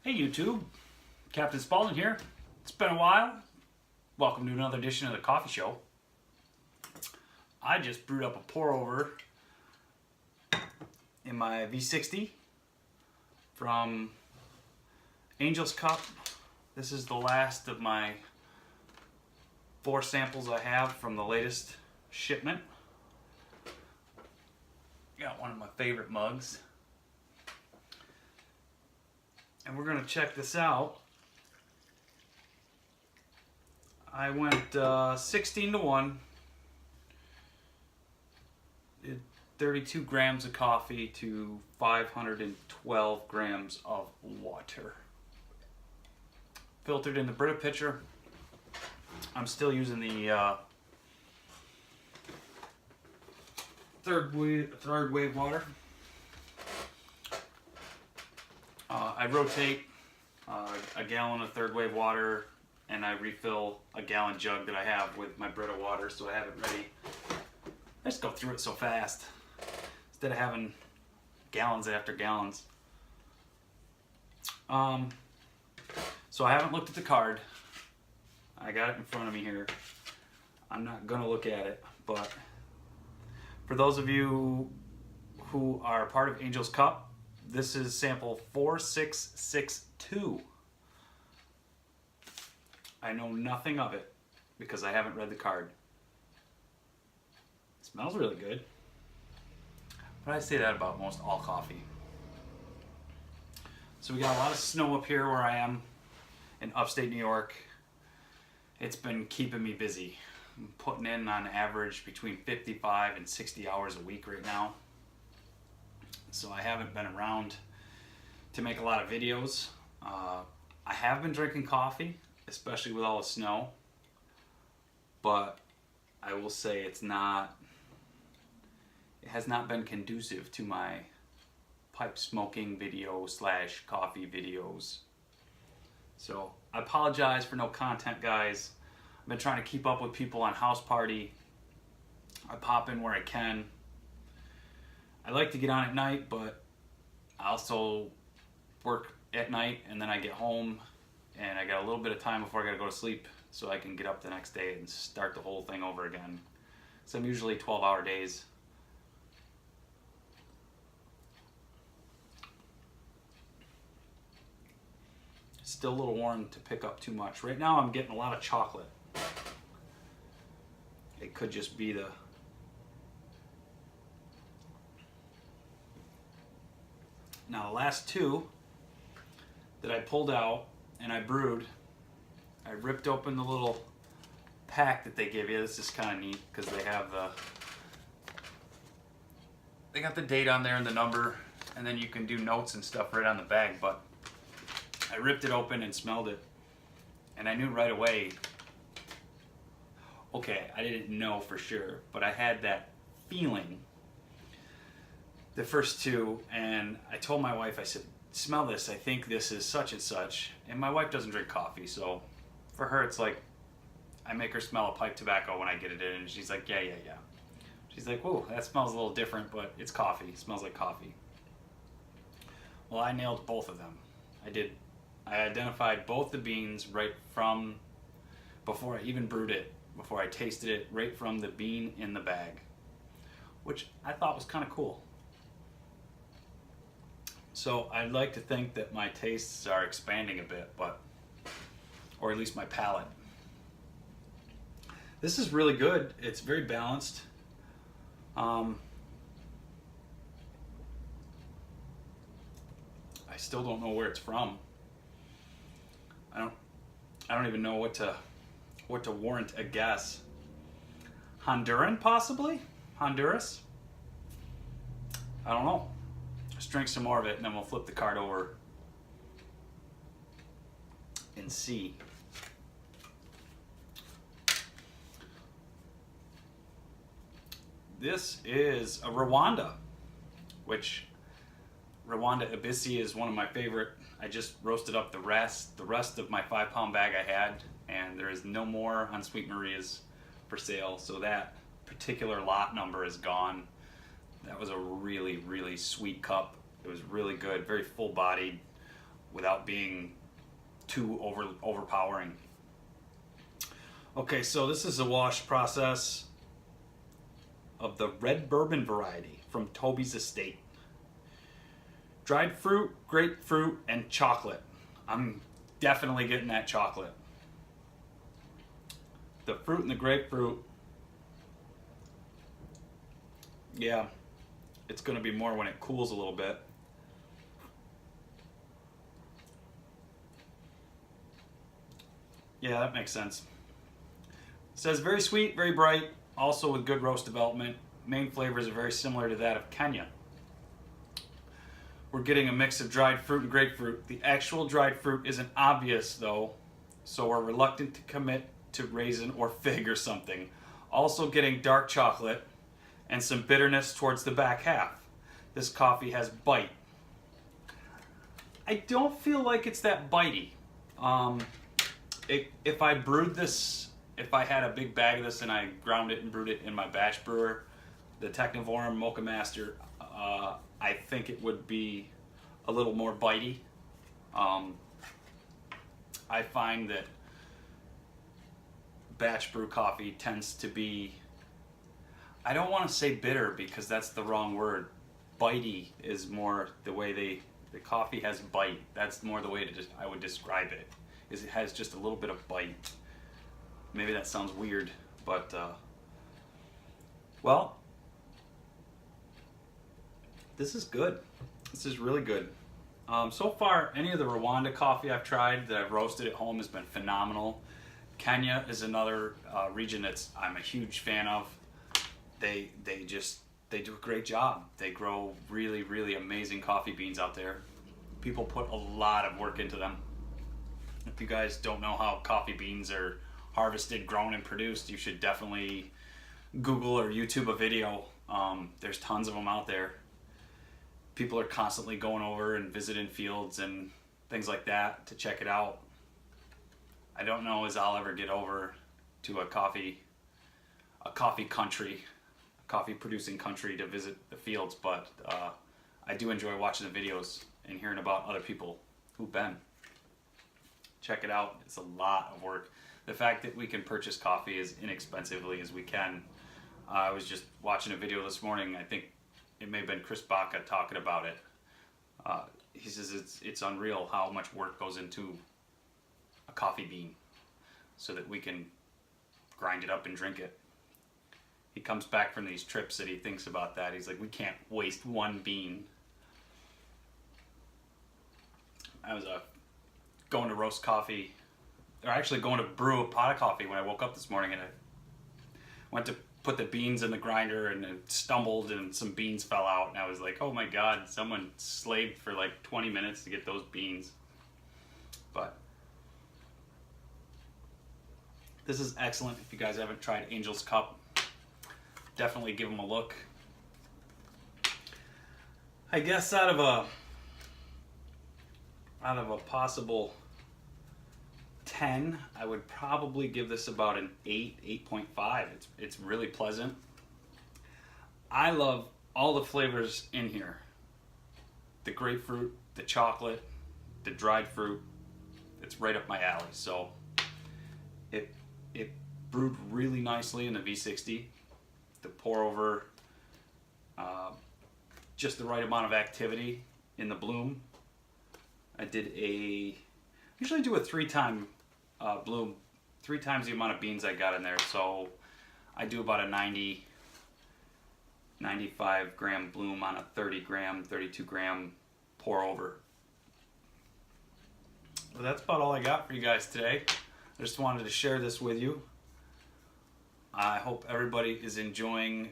Hey YouTube, Captain Spaulding here. It's been a while. Welcome to another edition of the Coffee Show. I just brewed up a pour over in my V60 from Angel's Cup. This is the last of my 4 samples I have from the latest shipment. Got one of my favorite mugs. And we're going to check this out. I went 16-1. Did 32 grams of coffee to 512 grams of water. Filtered in the Brita pitcher. I'm still using the third wave water. I rotate a gallon of third wave water and I refill a gallon jug that I have with my Brita water, so I have it ready. I just go through it so fast instead of having gallons after gallons. So I haven't looked at the card. I got it in front of me here. I'm not gonna look at it, but for those of you who are part of Angel's Cup, this is sample 4662. I know nothing of it because I haven't read the card. It smells really good, but I say that about most all coffee. So we got a lot of snow up here where I am in upstate New York. It's been keeping me busy. I'm putting in on average between 55 and 60 hours a week right now. So I haven't been around to make a lot of videos. I have been drinking coffee, especially with all the snow, but I will say it has not been conducive to my pipe smoking video / coffee videos. So I apologize for no content, guys. I've been trying to keep up with people on House Party. I pop in where I can. I like to get on at night, but I also work at night and then I get home and I got a little bit of time before I gotta go to sleep so I can get up the next day and start the whole thing over again. So I'm usually 12-hour days. Still a little warm to pick up too much. Right now I'm getting a lot of chocolate. It could just be the Now the last 2 that I pulled out and I brewed, I ripped open the little pack that they give you. This is kind of neat because they got the date on there and the number, and then you can do notes and stuff right on the bag. But I ripped it open and smelled it, and I knew right away, okay, I didn't know for sure, but I had that feeling the first 2, and I told my wife, I said, smell this, I think this is such and such. And my wife doesn't drink coffee, so for her it's like I make her smell a pipe tobacco when I get it in, and she's like, yeah. She's like, whoa, that smells a little different, but it's coffee. It smells like coffee. Well, I nailed both of them. I identified both the beans right from before I even brewed it, before I tasted it, right from the bean in the bag, which I thought was kind of cool. So I'd like to think that my tastes are expanding a bit, or at least my palate. This is really good. It's very balanced. I still don't know where it's from. I don't even know what to warrant a guess. Honduran, possibly? Honduras? I don't know. Let's drink some more of it and then we'll flip the card over and see. This is a Rwanda, which Rwanda Abisi is one of my favorite. I just roasted up the rest of my 5-pound bag I had, and there is no more on Sweet Maria's for sale, so that particular lot number is gone. That was a really, really sweet cup. It was really good, very full-bodied, without being too overpowering. Okay, so this is a wash process of the red bourbon variety from Toby's Estate. Dried fruit, grapefruit, and chocolate. I'm definitely getting that chocolate. The fruit and the grapefruit, yeah, it's going to be more when it cools a little bit. Yeah, that makes sense. It says very sweet, very bright, also with good roast development. Main flavors are very similar to that of Kenya. We're getting a mix of dried fruit and grapefruit. The actual dried fruit isn't obvious though, so we're reluctant to commit to raisin or fig or something. Also getting dark chocolate and some bitterness towards the back half. This coffee has bite. I don't feel like it's that bitey. If I brewed this, if I had a big bag of this and I ground it and brewed it in my batch brewer, the Technivorum Mocha Master, I think it would be a little more bitey. I find that batch brew coffee tends to be, I don't want to say bitter because that's the wrong word. Bitey is more the way the coffee has bite. That's more the way I would describe it. Is it has just a little bit of bite. Maybe that sounds weird, but well, this is good. This is really good. So far, any of the Rwanda coffee I've tried that I've roasted at home has been phenomenal. Kenya is another region I'm a huge fan of. They do a great job. They grow really, really amazing coffee beans out there. People put a lot of work into them. If you guys don't know how coffee beans are harvested, grown, and produced, you should definitely Google or YouTube a video. There's tons of them out there. People are constantly going over and visiting fields and things like that to check it out. I don't know as I'll ever get over to a coffee country, coffee producing country to visit the fields, but I do enjoy watching the videos and hearing about other people who've been. Check it out. It's a lot of work. The fact that we can purchase coffee as inexpensively as we can. I was just watching a video this morning. I think it may have been Chris Baca talking about it. He says it's unreal how much work goes into a coffee bean so that we can grind it up and drink it. He comes back from these trips that he thinks about that. He's like, we can't waste one bean. I was going to roast coffee, or actually going to brew a pot of coffee when I woke up this morning, and I went to put the beans in the grinder and it stumbled and some beans fell out, and I was like, oh my god, someone slaved for like 20 minutes to get those beans. But this is excellent. If you guys haven't tried Angel's Cup, definitely give them a look. I guess out of a possible 10, I would probably give this about an 8.5. It's really pleasant. I love all the flavors in here. The grapefruit, the chocolate, the dried fruit. It's right up my alley. So it brewed really nicely in the V60. The pour over, just the right amount of activity in the bloom. I usually do a 3-time bloom, 3 times the amount of beans I got in there. So I do about a 95 gram bloom on a 30 gram, 32 gram pour over. Well, that's about all I got for you guys today. I just wanted to share this with you. I hope everybody is enjoying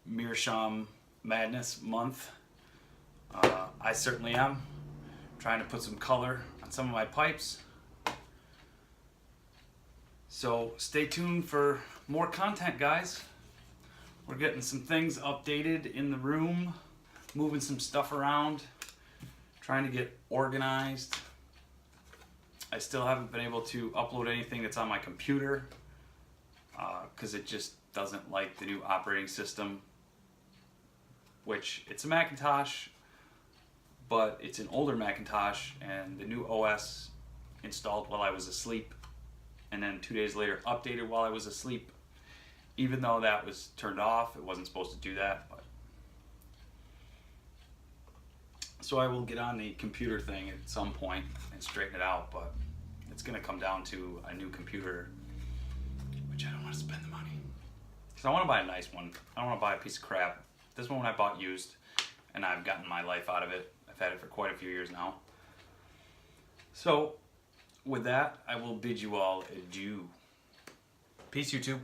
Meerschaum Madness month. I certainly am. Trying to put some color on some of my pipes. So stay tuned for more content, guys. We're getting some things updated in the room, moving some stuff around, trying to get organized. I still haven't been able to upload anything that's on my computer because it just doesn't like the new operating system, which it's a Macintosh, but it's an older Macintosh, and the new OS installed while I was asleep, and then 2 days later updated while I was asleep. Even though that was turned off, it wasn't supposed to do that. But so I will get on the computer thing at some point and straighten it out, but it's going to come down to a new computer, which I don't want to spend the money. Because I want to buy a nice one. I don't want to buy a piece of crap. This one I bought used, and I've gotten my life out of it. I've had it for quite a few years now. So, with that, I will bid you all adieu. Peace, YouTube.